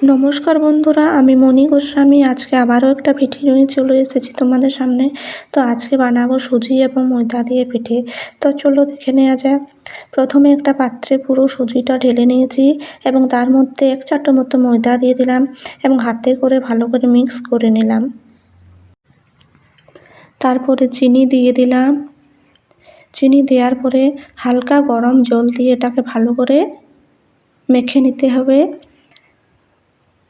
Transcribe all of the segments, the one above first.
নমস্কার বন্ধুরা, আমি মণি গোস্বামী। আজকে আবারও একটা পিঠে নিয়ে চলে এসেছি তোমাদের সামনে। তো আজকে বানাবো সুজি এবং ময়দা দিয়ে পিঠে। তো চলো দেখে নেওয়া যাক। প্রথমে একটা পাত্রে পুরো সুজিটা ঢেলে নিয়েছি এবং তার মধ্যে 1 চামচ মতো ময়দা দিয়ে দিলাম এবং হাতে করে ভালো করে মিক্স করে নিলাম। তারপরে চিনি দিয়ে দিলাম। চিনি দেওয়ার পরে হালকা গরম জল দিয়ে এটাকে ভালো করে মেখে নিতে হবে।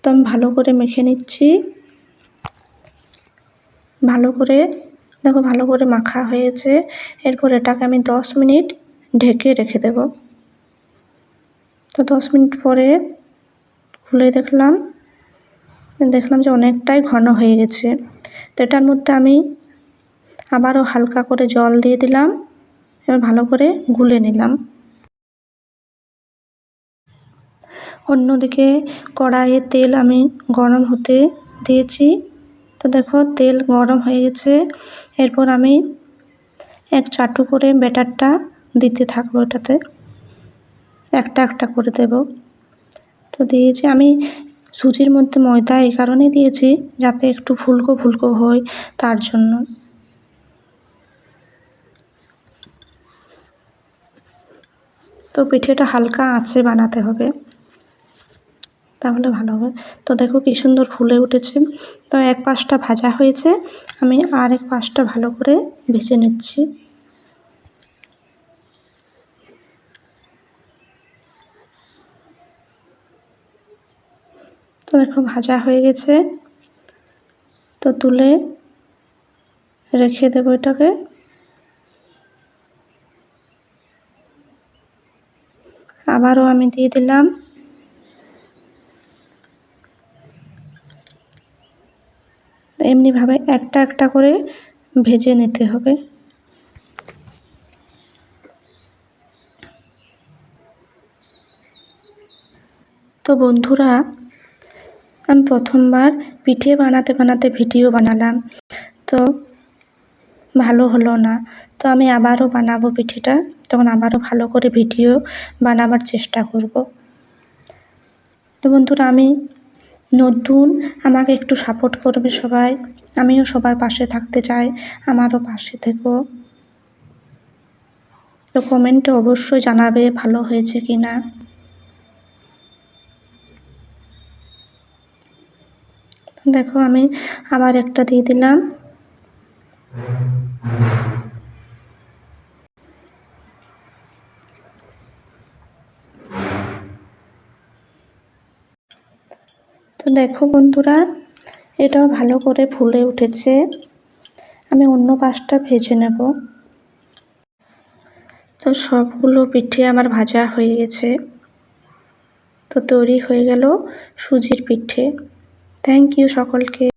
তো আমি ভালো করে মেখে নিচ্ছি। ভালো করে দেখো, ভালো করে মাখা হয়েছে। এরপর এটাকে আমি 10 মিনিট ঢেকে রেখে দেব। তো 10 মিনিট পরে খুলে দেখলাম যে অনেকটাই ঘন হয়ে গেছে। তো এটার মধ্যে আমি আবারও হালকা করে জল দিয়ে দিলাম এবার ভালো করে গুলে নিলাম। অন্যদিকে কড়াইয়ে তেল আমি গরম হতে দিয়েছি। তো দেখো তেল গরম হয়ে গেছে। এরপর আমি 1 চাটু করে ব্যাটারটা দিতে থাকবো। এটাতে একটা একটা করে দেব। তো দিয়েছি আমি সুজির মধ্যে ময়দা এই কারণে দিয়েছি যাতে একটু ফুলকো ফুলকো হয়, তার জন্য। তো পিঠেটা হালকা আঁচে বানাতে হবে, তাহলে ভালো হবে। তো দেখো কি সুন্দর ফুলে উঠেছে। তো এক পাশটা ভাজা হয়েছে, আমি আরেক পাশটা ভালো করে ভেজে নিচ্ছি। তো দেখো ভাজা হয়ে গেছে। তো তুলে রেখে দেবো এটাকে। আবারও আমি দিয়ে দিলাম। এমনিভাবে একটা একটা করে ভেজে নিতে হবে। তো বন্ধুরা, আমি প্রথমবার পিঠে বানাতে বানাতে ভিডিও বানালাম, তো ভালো হলো না। তো আমি আবারও বানাবো পিঠেটা, তখন আবারও ভালো করে ভিডিও বানাবার চেষ্টা করব। তো বন্ধুরা, আমি নতুন, আমাকে একটু সাপোর্ট করবে সবাই। আমিও সবার পাশে থাকতে চাই, আমারও পাশে থেকো। তো কমেন্টে অবশ্যই জানাবে ভালো হয়েছে কি না। দেখো আমি আবার একটা দিয়ে দিলাম। তো দেখো বন্ধুরা, এটাও ভালো করে ফুলে উঠেছে। আমি অন্য পাশটা ভেজে নেব। তো সবগুলো পিঠে আমার ভাজা হয়ে গেছে। তো তৈরি হয়ে গেল সুজির পিঠে। থ্যাংক ইউ সকলকে।